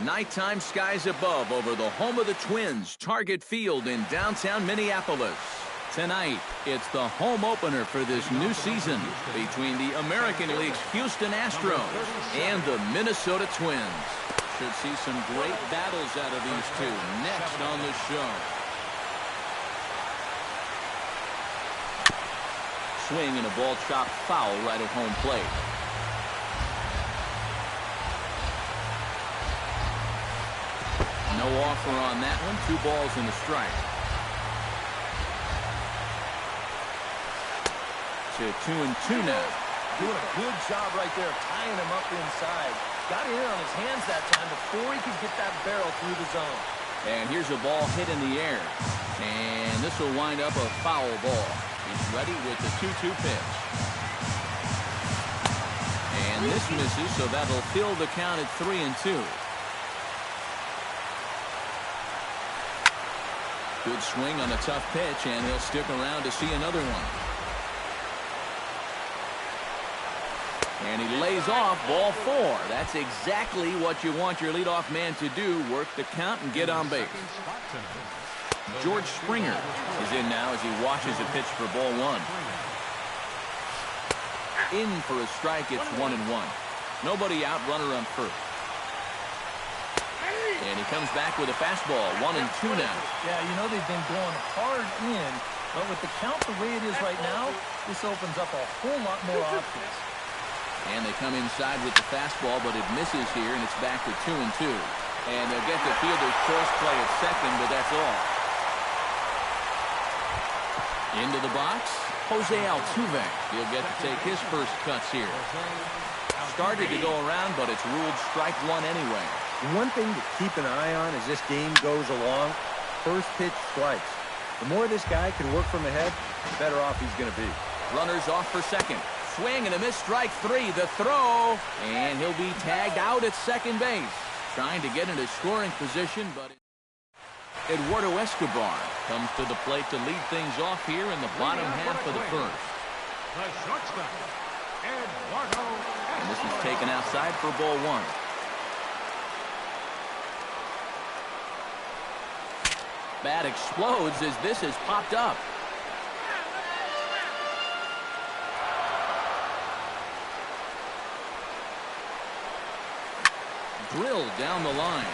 Nighttime skies above over the home of the Twins, Target Field in downtown Minneapolis. Tonight, it's the home opener for this new season between the American League's Houston Astros and the Minnesota Twins. Should see some great battles out of these two next on the show. Swing and a ball chopped foul right at home plate. No offer on that one. 2 balls and a strike. To 2-2 now. Doing a good job right there, tying him up inside. Got it in on his hands that time before he could get that barrel through the zone. And here's a ball hit in the air. And this will wind up a foul ball. He's ready with the 2-2 pitch. And this misses, so that'll fill the count at 3-2. Good swing on a tough pitch, and he'll stick around to see another one. And he lays off ball 4. That's exactly what you want your leadoff man to do, work the count and get on base. George Springer is in now as he watches a pitch for ball 1. In for a strike, it's 1-1. Nobody out, runner on first. And he comes back with a fastball, 1-2 now. Yeah, you know they've been going hard in, but with the count the way it is right now, this opens up a whole lot more options. And they come inside with the fastball, but it misses here, and it's back to 2-2. And they'll get the fielder's choice play at second, but that's all. Into the box, Jose Altuve. He'll get to take his first cuts here. Started to go around, but it's ruled strike 1 anyway. One thing to keep an eye on as this game goes along, first pitch strikes. The more this guy can work from ahead, the better off he's going to be. Runners off for second. Swing and a miss, strike 3. The throw, and he'll be tagged out at second base. Trying to get into scoring position, but Eduardo Escobar comes to the plate to lead things off here in the bottom half of the first. And this is taken outside for ball 1. Bat explodes as this has popped up. Drilled down the line.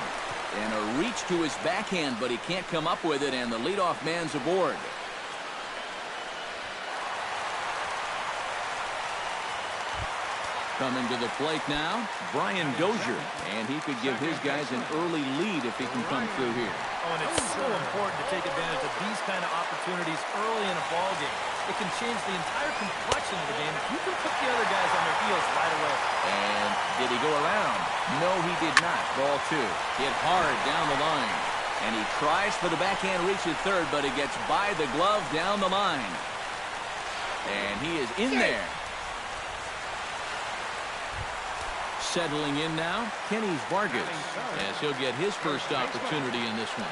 And a reach to his backhand, but he can't come up with it, and the leadoff man's aboard. Coming to the plate now, Brian Dozier, and he could give his guys an early lead if he can come through here. Oh, and it's so important to take advantage of these kind of opportunities early in a ball game. It can change the entire complexion of the game if you can put the other guys on their heels right away. And did he go around? No, he did not. Ball 2. Hit hard down the line. And he tries for the backhand reach at third, but he gets by the glove down the line. And he is in there. Settling in now, Kenny Vargas, as he'll get his first opportunity in this one.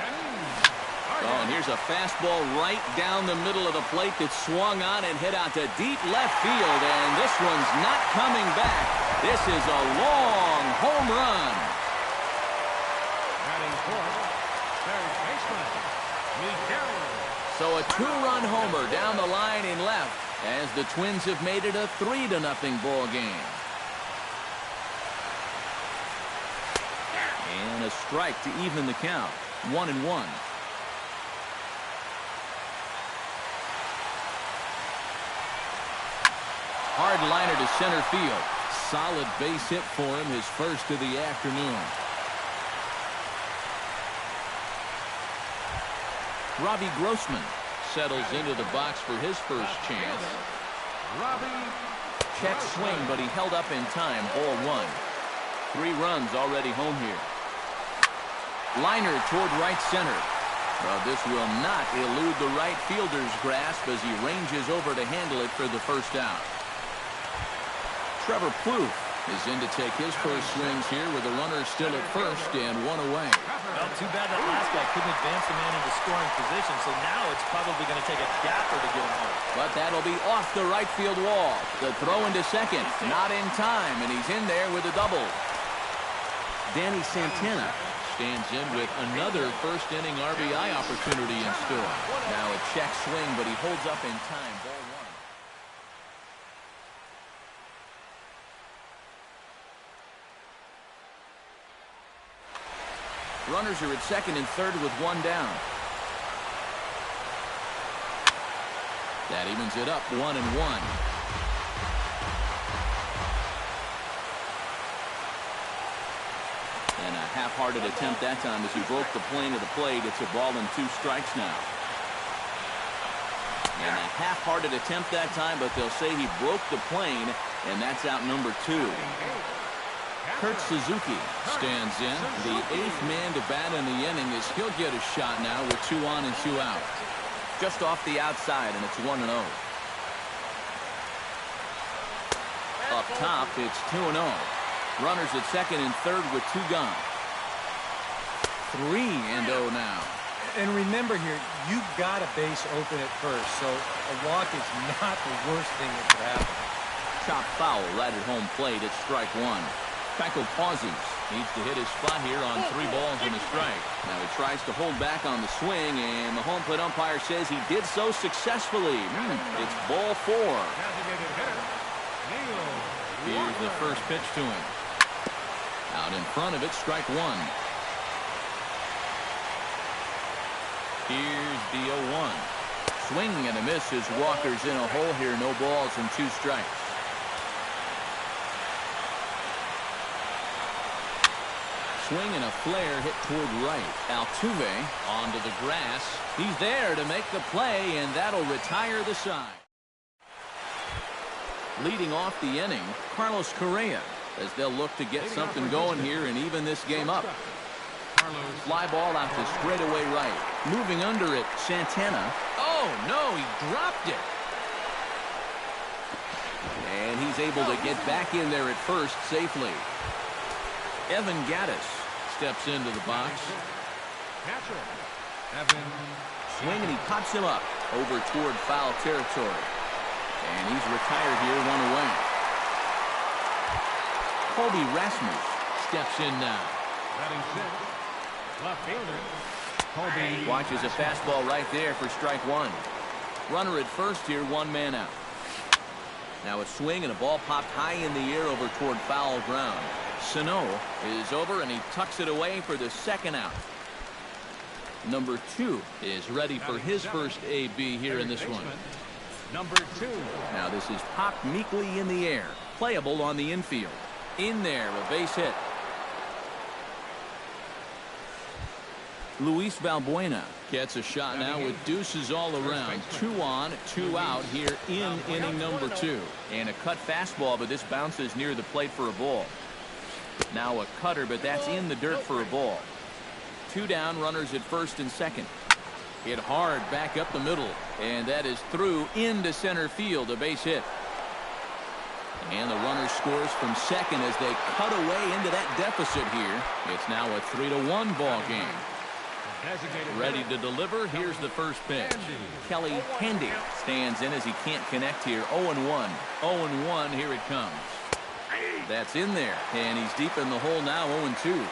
Oh, and here's a fastball right down the middle of the plate that swung on and hit out to deep left field, and this one's not coming back. This is a long home run. So a 2-run homer down the line in left, as the Twins have made it a 3-0 ball game. And a strike to even the count. 1-1. Hard liner to center field. Solid base hit for him, his first of the afternoon. Robbie Grossman settles into the box for his first chance. Check swing, but he held up in time. Ball 1. 3 runs already home here. Liner toward right center. Well, this will not elude the right fielder's grasp as he ranges over to handle it for the first out. Trevor Plouffe is in to take his first swings here with the runner still at first and 1 away. Well, too bad that last guy couldn't advance the man into scoring position, so now it's probably going to take a gapper to get him home. But that'll be off the right field wall. The throw into second, not in time, and he's in there with a double. Danny Santana stands in with another first-inning RBI opportunity in store. Now a check swing, but he holds up in time. Ball one. Runners are at second and third with one down. That evens it up 1-1. And a half-hearted attempt that time as he broke the plane of the plate. It's a ball and 2 strikes now. And a half-hearted attempt that time, but they'll say he broke the plane, and that's out number 2. Kurt Suzuki stands in. The 8th man to bat in the inning as he'll get a shot now with 2 on and 2 out. Just off the outside, and it's 1-0. Up top, it's 2-0. Runners at second and third with 2 gone. 3-0 now. And remember here, you've got a base open at first, so a walk is not the worst thing that could happen. Chop foul right at home plate. It's strike 1. Keuchel pauses. Needs to hit his spot here on 3 balls and a strike. Now he tries to hold back on the swing, and the home plate umpire says he did so successfully. It's ball 4. Here's the first pitch to him. Out in front of it, strike 1. Here's the 0-1. Swing and a miss as Walker's in a hole here. No balls and 2 strikes. Swing and a flare hit toward right. Altuve onto the grass. He's there to make the play, and that'll retire the side. Leading off the inning, Carlos Correa, as they'll look to get something going here and even this game up. Fly ball out to straightaway right. Moving under it, Santana. Oh, no, he dropped it. And he's able to get back in there at first safely. Evan Gattis steps into the box. Swing, and he pops him up over toward foul territory. And he's retired here, 1 away. Colby Rasmus steps in now. Watches a fastball right there for strike 1. Runner at first here, 1 man out. Now a swing and a ball popped high in the air over toward foul ground. Sano is over, and he tucks it away for the second out. Number 2 is ready for his first AB here in this one. Number 2. Now this is popped meekly in the air. Playable on the infield. In there, a base hit. Luis Valbuena gets a shot now with deuces all around. 2 on, 2 out here in inning number 2. And a cut fastball, but this bounces near the plate for a ball. Now a cutter, but that's in the dirt for a ball. 2 down, runners at first and second. Hit hard back up the middle, and that is through into center field, a base hit. And the runner scores from second as they cut away into that deficit here. It's now a 3-1 ball game. Ready to deliver. Here's the first pitch. Kelly Handy stands in as he can't connect here. 0-1. 0-1. Here it comes. That's in there, and he's deep in the hole now. 0-2.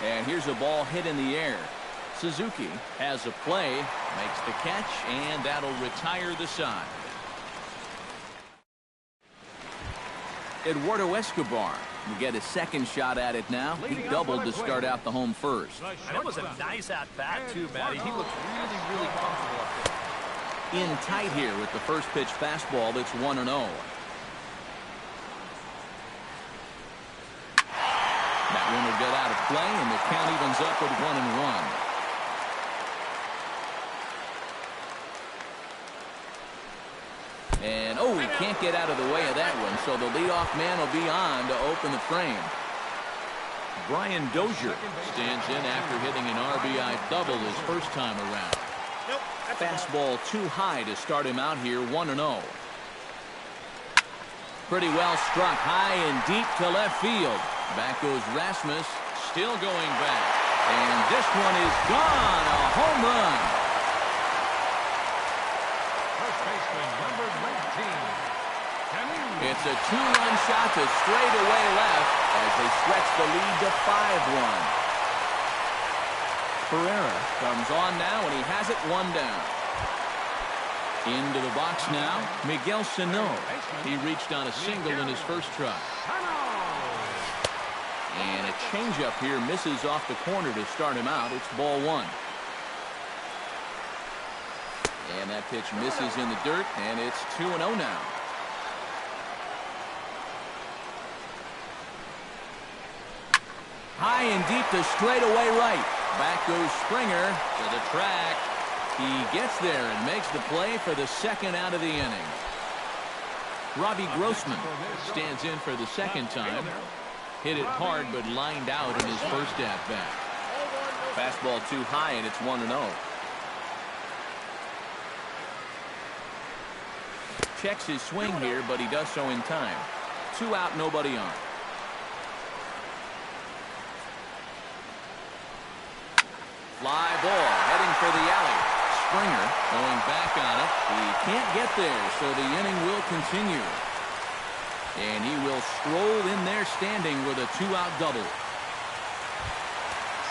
And here's a ball hit in the air. Suzuki has a play, makes the catch, and that'll retire the side. Eduardo Escobar will get a second shot at it now. He doubled to start out the home first. And it was a nice at-bat, too, Matty. He looked really, really comfortable up there. In tight here with the first pitch fastball. That's 1-0. That one will get out of play, and the count evens up with 1-1. And, oh, he can't get out of the way of that one, so the leadoff man will be on to open the frame. Brian Dozier stands in after hitting an RBI double his first time around. Fastball too high to start him out here, 1-0. Pretty well struck high and deep to left field. Back goes Rasmus, still going back. And this one is gone, a home run. It's a two-run shot to straightaway left as they stretch the lead to 5-1. Pereira comes on now, and he has it one down. Into the box now, Miguel Sano. He reached on a single in his first try. And a changeup here misses off the corner to start him out. It's ball one. And that pitch misses in the dirt, and it's 2-0 now. High and deep to straightaway right. Back goes Springer to the track. He gets there and makes the play for the second out of the inning. Robbie Grossman stands in for the second time. Hit it hard, but lined out in his first at-bat. Fastball too high, and it's 1-0. Checks his swing here, but he does so in time. 2 out, nobody on. Fly ball heading for the alley. Springer going back on it. He can't get there, so the inning will continue. And he will stroll in there standing with a 2-out double.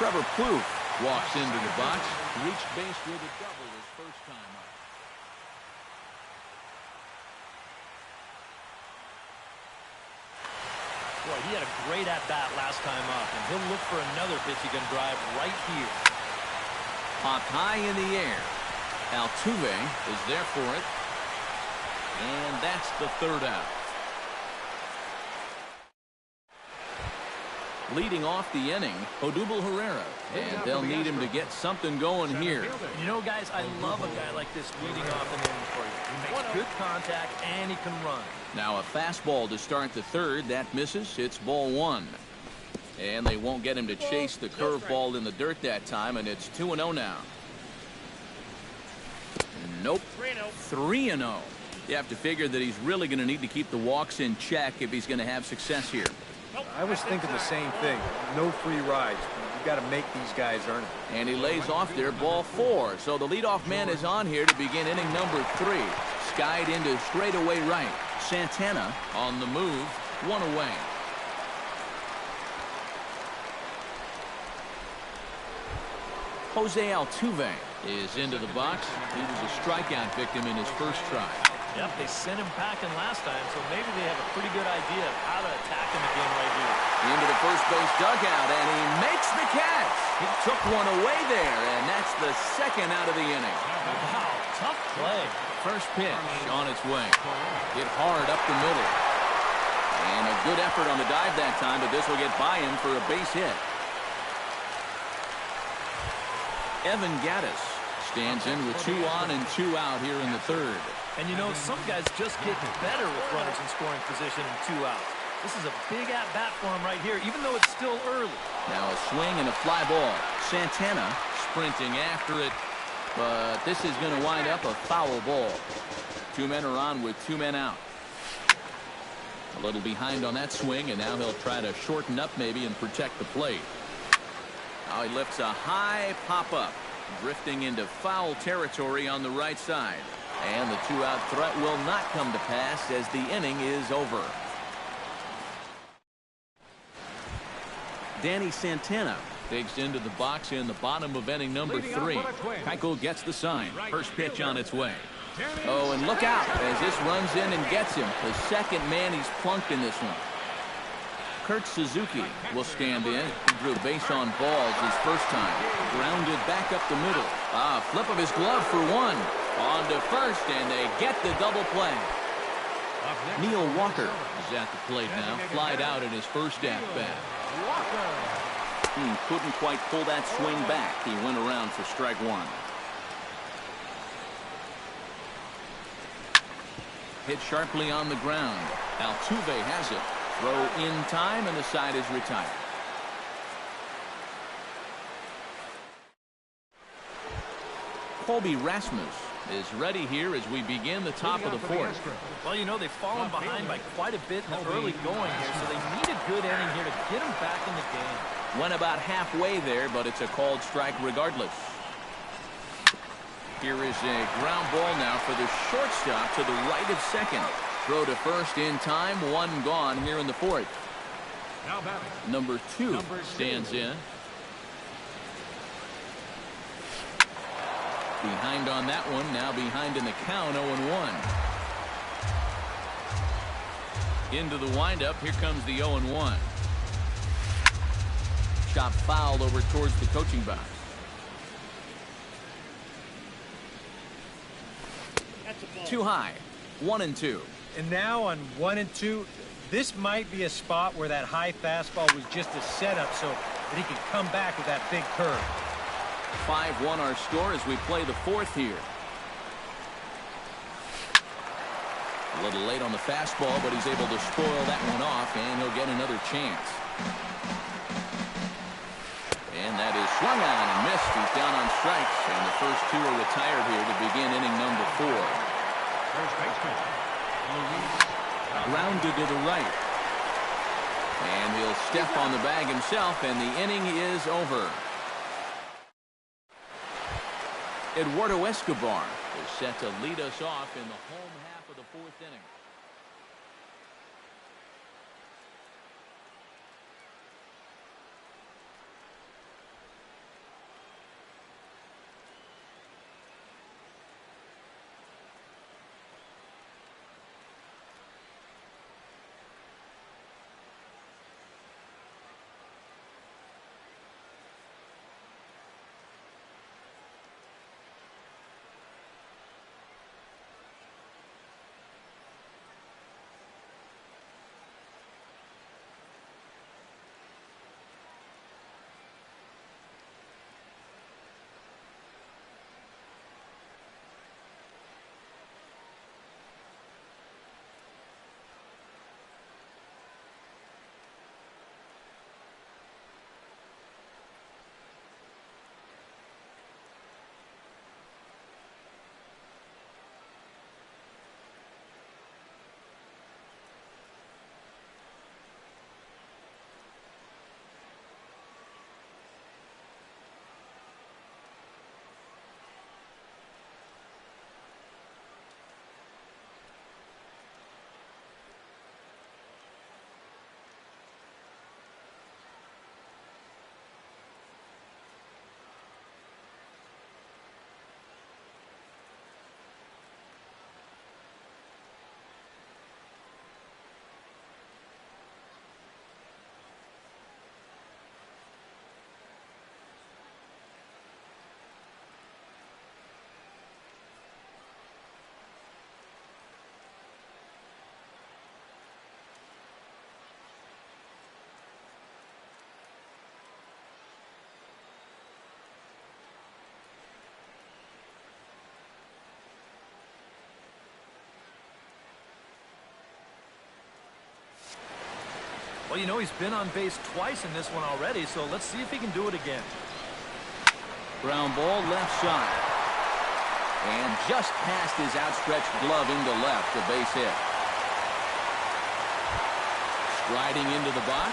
Trevor Plouffe walks into the box. Reached base with a double his first time up. Boy, he had a great at-bat last time up, and he'll look for another pitch he can drive right here. Popped high in the air. Altuve is there for it. And that's the third out. Leading off the inning, Odubel Herrera. And they'll need him to get something going here. You know, guys, I love a guy like this leading off an inning for you. He makes good contact, and he can run. Now a fastball to start the third. That misses. It's ball one. And they won't get him to chase the curveball in the dirt that time, and it's 2-0 now. Nope. 3-0. You have to figure that he's really going to need to keep the walks in check if he's going to have success here. I was thinking the same thing. No free rides. You got to make these guys earn it. And he lays off there, ball four. So the leadoff man is on here to begin inning number 3. Skied into straightaway right. Santana on the move. 1 away. Jose Altuve is into the box. He was a strikeout victim in his first try. Yep, they sent him packing last time, so maybe they have a pretty good idea of how to attack him again right here. Into the first base dugout, and he makes the catch. He took one away there, and that's the second out of the inning. Wow, tough play. First pitch on its way. Hit hard up the middle. And a good effort on the dive that time, but this will get by him for a base hit. Evan Gattis stands in with 2 on and 2 out here in the third. And you know, some guys just get better with runners in scoring position and 2 outs. This is a big at-bat for him right here, even though it's still early. Now a swing and a fly ball. Santana sprinting after it, but this is going to wind up a foul ball. 2 men are on with 2 men out. A little behind on that swing, and now he'll try to shorten up maybe and protect the plate. Now he lifts a high pop-up, drifting into foul territory on the right side. And the 2-out threat will not come to pass as the inning is over. Danny Santana digs into the box in the bottom of inning number 3. Keuchel gets the sign. First pitch on its way. Oh, and look out as this runs in and gets him. The second man he's plunked in this one. Kurt Suzuki will stand in. He drew base on balls his first time. Grounded back up the middle. Flip of his glove for 1. On to first, and they get the double play. Neil Walker is at the plate now. Flied out in his first at-bat. Couldn't quite pull that swing back. He went around for strike 1. Hit sharply on the ground. Altuve has it. Throw in time, and the side is retired. Colby Rasmus is ready here as we begin the top of the 4th. Well, you know, they've fallen behind by quite a bit in the early going here, so they need a good inning here to get them back in the game. Went about halfway there, but it's a called strike regardless. Here is a ground ball now for the shortstop to the right of second. throw to first in time. One gone here in the fourth. Now batting. Number two stands in. Behind on that one. Now behind in the count. 0-1. Into the windup. Here comes the 0-1. Shot fouled over towards the coaching box. Too high. 1-2. And now on 1-2, this might be a spot where that high fastball was just a setup so that he can come back with that big curve. 5-1 our score as we play the fourth here. A little late on the fastball, but he's able to spoil that one off, and he'll get another chance. And that is swung on and missed. He's down on strikes, and the first two are retired here to begin inning number 4. First baseman. Grounded to the right. And he'll step on the bag himself, and the inning is over. Eduardo Escobar is set to lead us off in the home half of the fourth inning. Well, you know, he's been on base twice in this one already, so let's see if he can do it again. Ground ball left side. And just past his outstretched glove into left, a base hit. Striding into the box,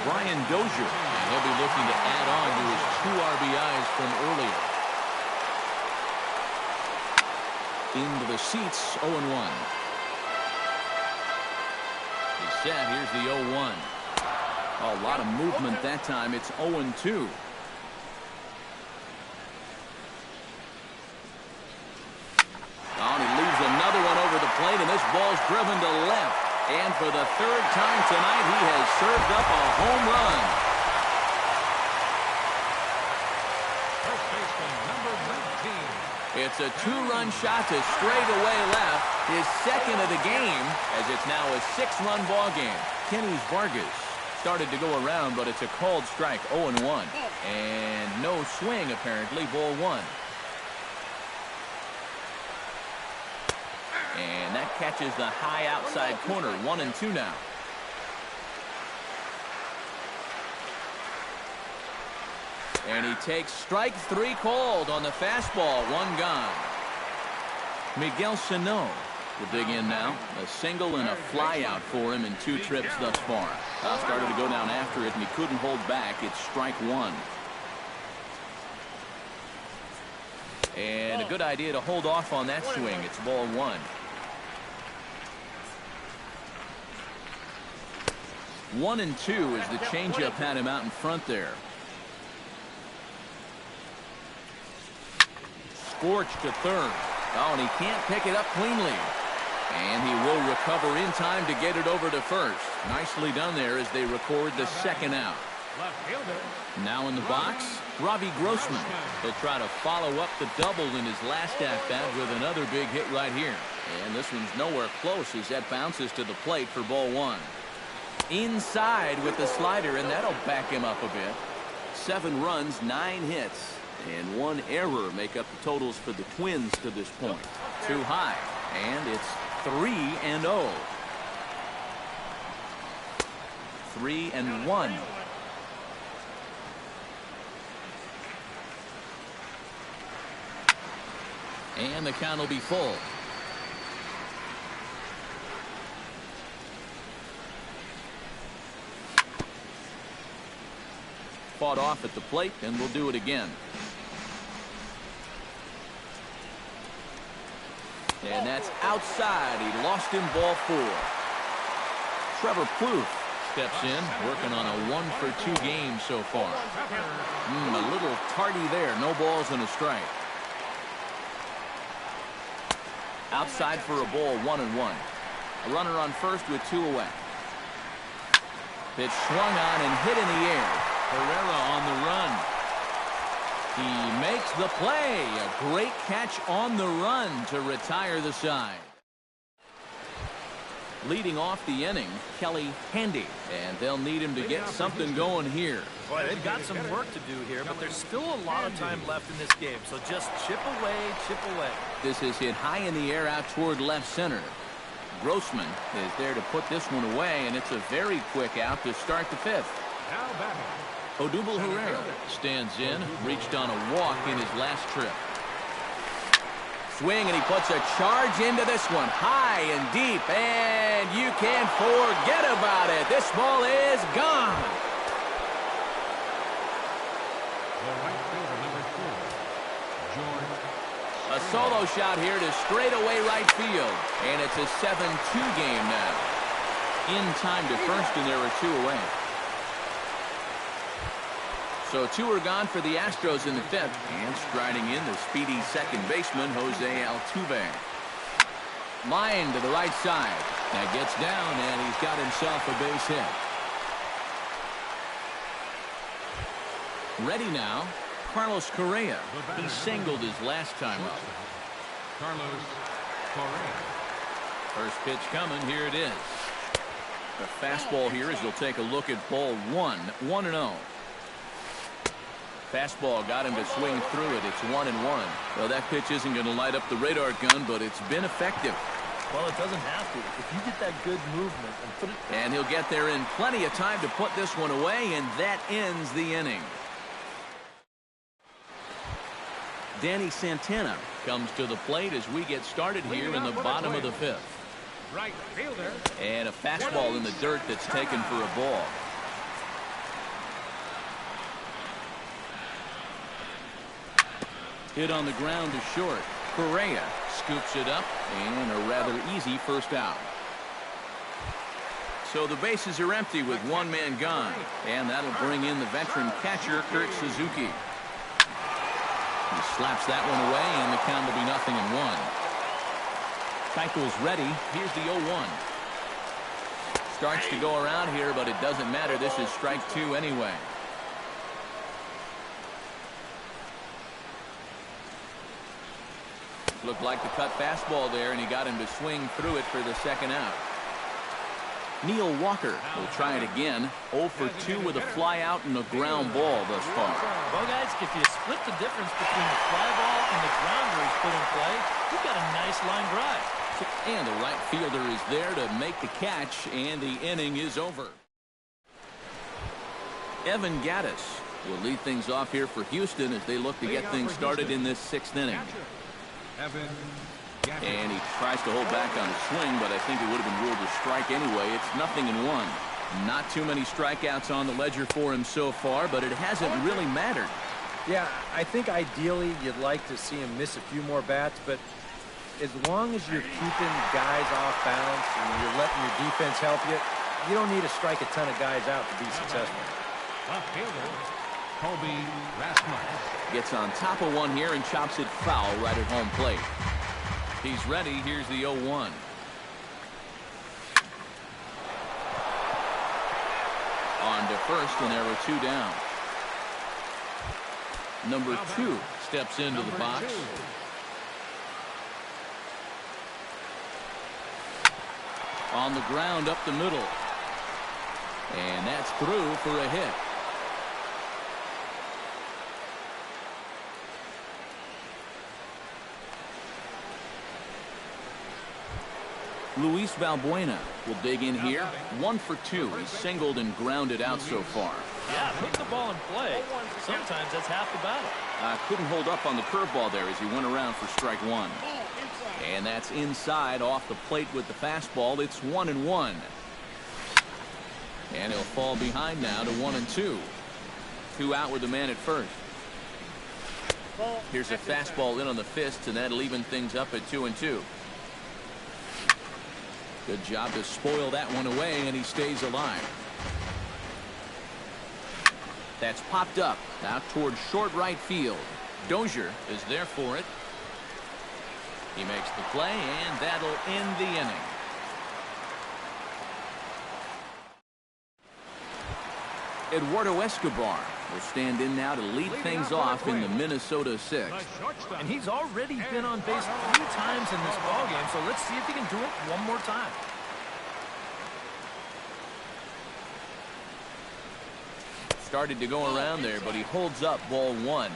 Brian Dozier. And he'll be looking to add on to his 2 RBIs from earlier. Into the seats, 0-1. He's set. Here's the 0-1. A lot of movement that time. It's 0-2. Oh, and he leaves another one over the plate, and this ball's driven to left. And for the 3rd time tonight, he has served up a home run. First baseman, number 19. It's a 2-run shot to straightaway left, his second of the game, as it's now a 6-run ball game. Kenny Vargas started to go around, but it's a called strike, 0-1. And no swing, apparently, ball 1. And that catches the high outside corner, 1-2 now. And he takes strike 3 called on the fastball, 1 gone. Miguel Sano will dig in now. A single and a fly out for him in 2 trips thus far. Started to go down after it, and he couldn't hold back. It's strike 1. And a good idea to hold off on that swing. It's ball 1. 1-2 as the changeup had him out in front there. Scorched to third. Oh, and he can't pick it up cleanly. And he will recover in time to get it over to first. Nicely done there as they record the second out. Now in the box, Robbie Grossman. He'll try to follow up the double in his last at-bat with another big hit right here. And this one's nowhere close as that bounces to the plate for ball one. Inside with the slider, and that'll back him up a bit. 7 runs, 9 hits, and 1 error make up the totals for the Twins to this point. Too high, and it's 3-0. 3-1. And the count will be full. Fought off at the plate, and we'll do it again. And that's outside. He lost him ball 4. Trevor Plouffe steps in, working on a 1-for-2 game so far. A little tardy there. No balls and a strike. Outside for a ball, 1-1. A runner on first with 2 away. Pitch swung on and hit in the air. Herrera on the run. He makes the play. A great catch on the run to retire the side. Leading off the inning, Kelly Handy. And they'll need him to get something going here. Boy, they've got some work to do here, but there's still a lot of time left in this game. So just chip away, chip away. This is hit high in the air out toward left center. Grossman is there to put this one away, and it's a very quick out to start the 5th. Odubel Herrera stands in, reached on a walk in his last trip. Swing, and he puts a charge into this one, high and deep, and you can't forget about it. This ball is gone. A solo shot here to straightaway right field, and it's a 7-2 game now. In time to first, and there are 2 away. So 2 are gone for the Astros in the 5th, and striding in the speedy second baseman, Jose Altuve. Line to the right side. That gets down, and he's got himself a base hit. Ready now, Carlos Correa. He singled his last time up. Carlos Correa. First pitch coming. Here it is. The fastball here as you'll take a look at ball 1. 1-0. Fastball got him to swing through it. It's 1-1. Well, that pitch isn't going to light up the radar gun, but it's been effective. Well, it doesn't have to. If you get that good movement and put it... And he'll get there in plenty of time to put this one away, and that ends the inning. Danny Santana comes to the plate as we get started here in the bottom of the 5th. Right fielder. And a fastball in the dirt that's taken for a ball. Hit on the ground to short. Correa scoops it up, and a rather easy first out. So the bases are empty with 1 man gone, and that'll bring in the veteran catcher, Kurt Suzuki. He slaps that one away, and the count will be 0-1. Keuchel's ready. Here's the 0-1. Starts to go around here, but it doesn't matter. This is strike 2 anyway. Looked like the cut fastball there, and he got him to swing through it for the second out. Neil Walker will try it again. 0 for 2 with a fly out and a ground ball thus far. Well, guys, if you split the difference between the fly ball and the grounder he's put in play, you've got a nice line drive. And the right fielder is there to make the catch, and the inning is over. Evan Gattis will lead things off here for Houston as they look to get things started in this 6th inning. And he tries to hold back on a swing, but I think it would have been ruled a strike anyway. It's 0-1. Not too many strikeouts on the ledger for him so far, but it hasn't really mattered. Yeah, I think ideally you'd like to see him miss a few more bats, but as long as you're keeping guys off balance and you're letting your defense help you, You don't need to strike a ton of guys out to be successful. Left fielder, Kobe Rasmus. Gets on top of one here and chops it foul right at home plate. He's ready. Here's the 0-1. On to first, and there were two down. Number 2 steps into the box. On the ground up the middle. And that's through for a hit. Luis Valbuena will dig in here. 1 for 2. He's singled and grounded out so far. Yeah, put the ball in play. Sometimes that's half the battle. Couldn't hold up on the curveball there as he went around for strike 1. And that's inside off the plate with the fastball. It's 1-1. And he'll fall behind now to 1-2. 2 out with the man at first. Here's a fastball in on the fist, and that'll even things up at 2-2. Good job to spoil that one away, and he stays alive. That's popped up out towards short right field. Dozier is there for it. He makes the play, and that'll end the inning. Eduardo Escobar will stand in now to lead things off in the Minnesota 6th. And he's already been on base 3 times in this ballgame, so let's see if he can do it one more time. Started to go around there, but he holds up ball 1.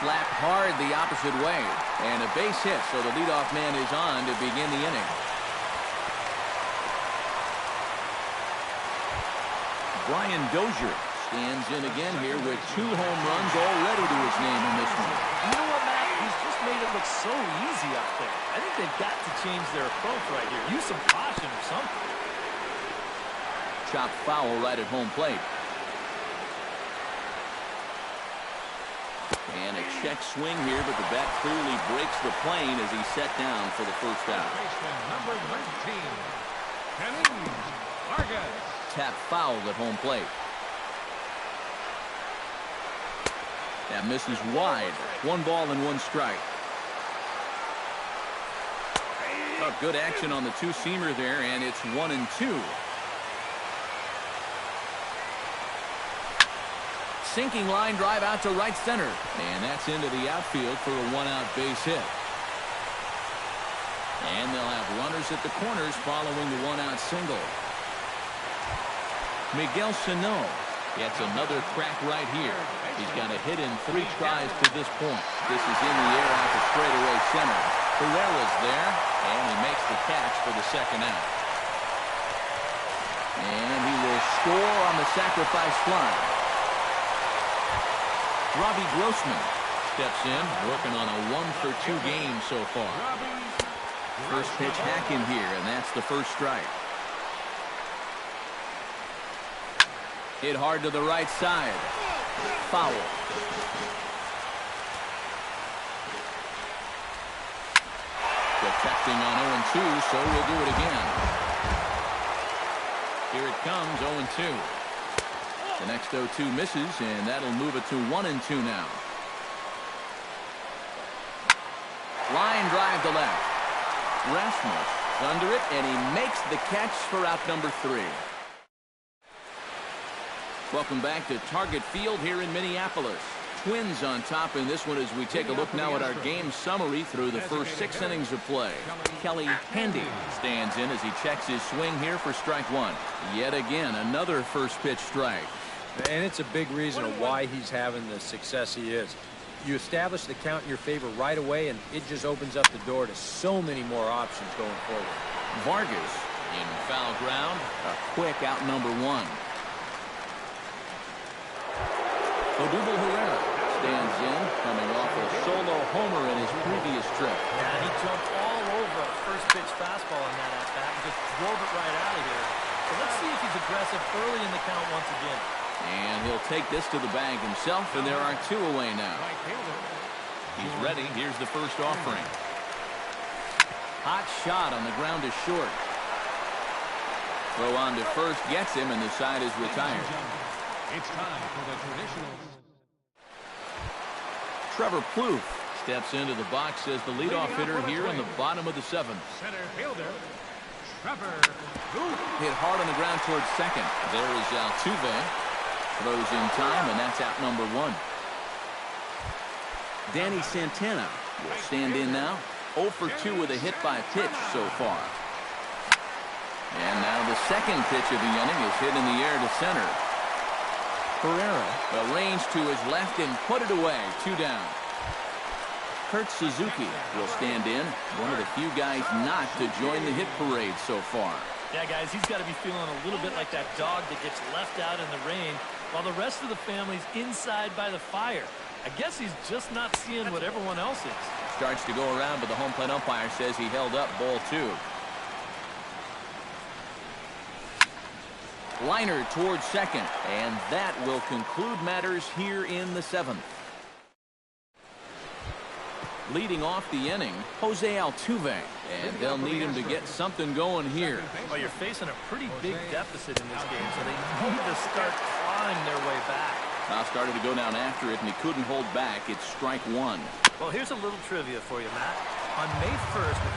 Slapped hard the opposite way, and a base hit, so the leadoff man is on to begin the inning. Brian Dozier stands in again here with 2 home runs already to his name in this one. You know what, Matt? He's just made it look so easy out there. I think they've got to change their approach right here. Use some caution or something. Chopped foul right at home plate. And a check swing here, but the bat clearly breaks the plane as he's set down for the first out. Baseman number 19, Kenny Vargas. Tap foul at home plate. That misses wide. 1 ball and 1 strike. Oh, good action on the 2-seamer there, and it's 1-2. Sinking line drive out to right center. And that's into the outfield for a 1-out base hit. And they'll have runners at the corners following the 1-out single. Miguel Sano gets another crack right here. He's got a hit in 3 tries to this point. This is in the air out to straightaway center. Herrera's there, and he makes the catch for the 2nd out. And he will score on the sacrifice fly. Robbie Grossman steps in, working on a 1-for-2 game so far. First pitch hack in here, and that's the first strike. Hit hard to the right side. Foul. Protecting on 0-2, so we'll do it again. Here it comes, 0-2. The next 0-2 misses, and that'll move it to 1-2 now. Line drive to left. Rasmus under it, and he makes the catch for out number 3. Welcome back to Target Field here in Minneapolis. Twins on top in this one as we take a look now at our game summary through the first 6 innings of play. Kelly Handy stands in as he checks his swing here for strike 1. Yet again, another first pitch strike. And it's a big reason of why he's having the success he is. You establish the count in your favor right away, and it just opens up the door to so many more options going forward. Vargas in foul ground. A quick out number 1. Odubel Herrera stands in, coming off a solo homer in his previous trip. Yeah, he jumped all over a first pitch fastball in that at-bat and just drove it right out of here. So let's see if he's aggressive early in the count once again. And he'll take this to the bag himself, and there are 2 away now. He's ready. Here's the first offering. Hot shot on the ground is short. Throw on to first gets him, and the side is retired. It's time for the traditional. Trevor Plouffe steps into the box as the leadoff hitter here in the bottom of the seventh. Center fielder, Trevor Plouffe. Hit hard on the ground towards second. There is Altuve. Throws in time, and that's out number one. Danny Santana will stand in now. 0 for 2 with a hit by pitch so far. And now the second pitch of the inning is hit in the air to center. Pereira arranged to his left and put it away. 2 down. Kurt Suzuki will stand in. One of the few guys not to join the hit parade so far. Yeah, guys, he's got to be feeling a little bit like that dog that gets left out in the rain while the rest of the family's inside by the fire. I guess he's just not seeing what everyone else is. Starts to go around, but the home plate umpire says he held up ball 2. Liner towards second, and that will conclude matters here in the 7th. Leading off the inning, Jose Altuve, and they'll need him to get something going here. Well, you're facing a pretty big deficit in this game, so they need to start clawing their way back. Now started to go down after it, and he couldn't hold back. It's strike 1. Well, here's a little trivia for you, Matt. On May 1st of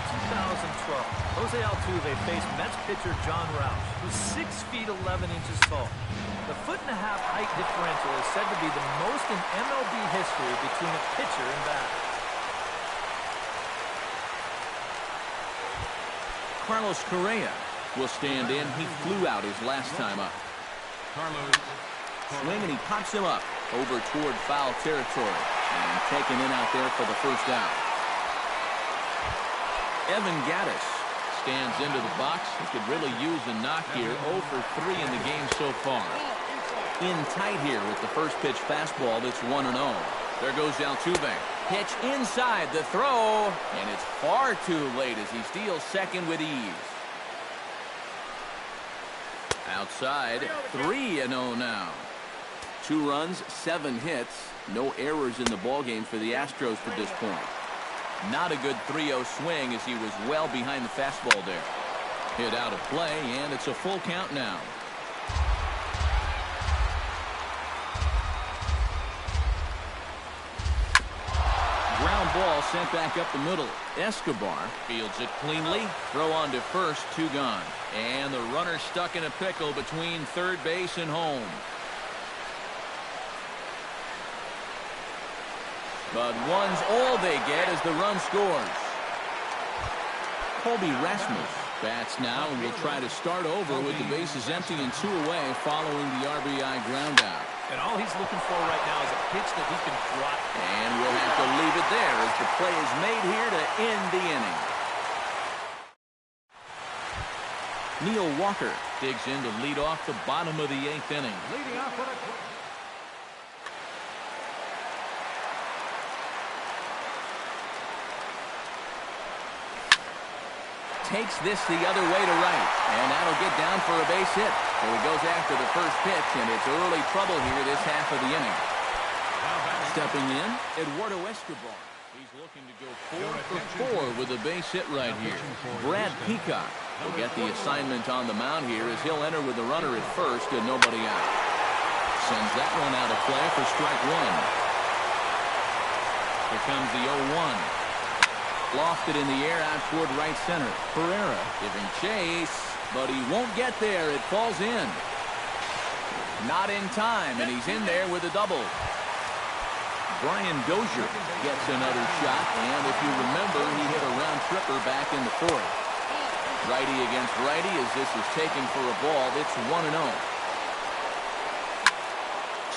2012, Jose Altuve faced Mets pitcher John Roush, who's 6 feet 11 inches tall. The 1.5-foot height differential is said to be the most in MLB history between a pitcher and batter. Carlos Correa will stand in. He flew out his last time up. Carlos. Swing, and he pops him up over toward foul territory. And taken in out there for the first out. Evan Gattis stands into the box. He could really use a knock here. 0 for 3 in the game so far. In tight here with the first pitch fastball that's 1-0. There goes Altuve. Pitch inside the throw, and it's far too late as he steals second with ease. Outside, 3-0 now. 2 runs, 7 hits. No errors in the ballgame for the Astros to this point. Not a good 3-0 swing as he was well behind the fastball there. Hit out of play, and it's a full count now. Ground ball sent back up the middle. Escobar fields it cleanly. Throw on to first, 2 gone. And the runner stuck in a pickle between third base and home. But one's all they get as the run scores. Colby Rasmus bats now and will try to start over with the bases empty and 2 away following the RBI ground out. And all he's looking for right now is a pitch that he can drop. And we'll have to leave it there as the play is made here to end the inning. Neil Walker digs in to lead off the bottom of the 8th inning. Leading off with a takes this the other way to right, and that'll get down for a base hit. So he goes after the first pitch, and it's early trouble here this half of the inning. Stepping in, Eduardo Escobar. He's looking to go 4 for 4 with a base hit right here. Brad Peacock will get the assignment on the mound here as he'll enter with the runner at first and nobody out. Sends that one out of play for strike 1. Here comes the 0-1. Lofted in the air out toward right center. Pereira giving chase, but he won't get there. It falls in. Not in time, and he's in there with a double. Brian Dozier gets another shot, and if you remember, he hit a round tripper back in the 4th. Righty against righty as this is taken for a ball. It's 1-0.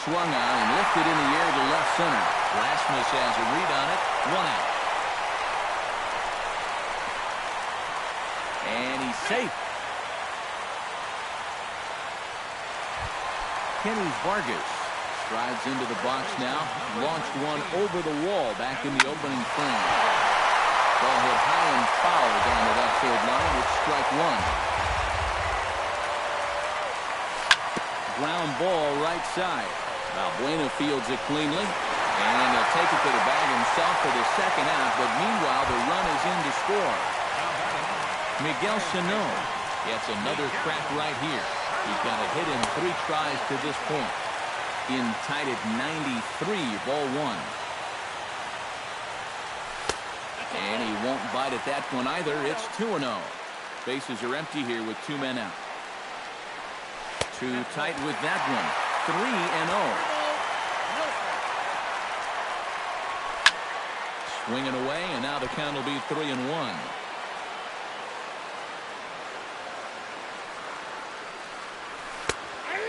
Swung on and lifted in the air to left center. Rasmus has a read on it. 1 out. And he's safe. Kenny Vargas strides into the box now. Launched one over the wall back in the opening frame. Ball hit high and foul down the left field line. It's strike 1. Ground ball right side. Valbuena fields it cleanly. And he'll take it to the bag himself for the second out. But meanwhile, the run is in to score. Miguel Sano gets another crack right here. He's got a hit in 3 tries to this point. In tied at 93, ball 1. And he won't bite at that one either. It's 2-0. Bases are empty here with 2 men out. Too tight with that one. 3-0. Swinging away, and now the count will be 3-1.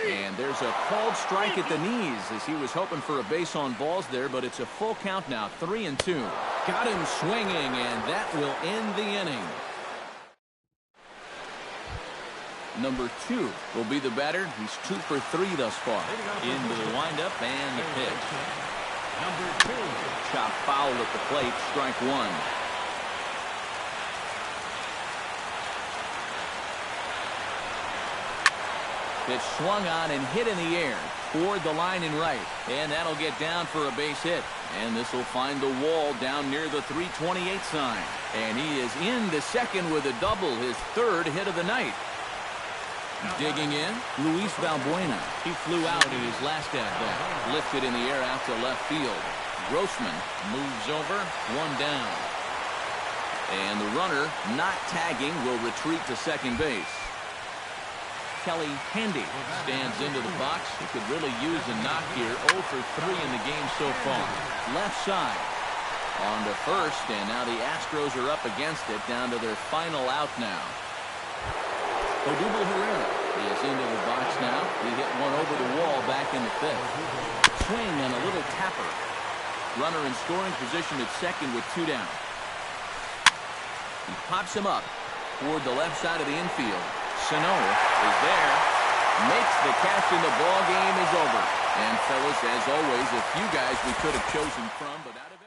And there's a called strike at the knees as he was hoping for a base on balls there, but it's a full count now. 3-2. Got him swinging, and that will end the inning. Number 2 will be the batter. He's 2 for 3 thus far. Into the windup and the pitch. Number 2. Chop foul at the plate. Strike 1. Pitch swung on and hit in the air toward the line and right, and that'll get down for a base hit, and this will find the wall down near the 328 sign, and he is in the second with a double, his 3rd hit of the night. Digging in, Luis Valbuena. He flew out in his last at-bat, lifted in the air out to left field. Grossman moves over, 1 down, and the runner not tagging will retreat to second base. Kelly Handy stands into the box. He could really use a knock here. 0 for 3 in the game so far. Left side. On to first, and now the Astros are up against it, down to their final out now. Odubel Herrera is into the box now. He hit one over the wall back in the 5th. Swing and a little tapper. Runner in scoring position at second with 2 down. He pops him up toward the left side of the infield. Sano is there, makes the catch, and the ball game is over. And fellas, as always, a few guys we could have chosen from, but out of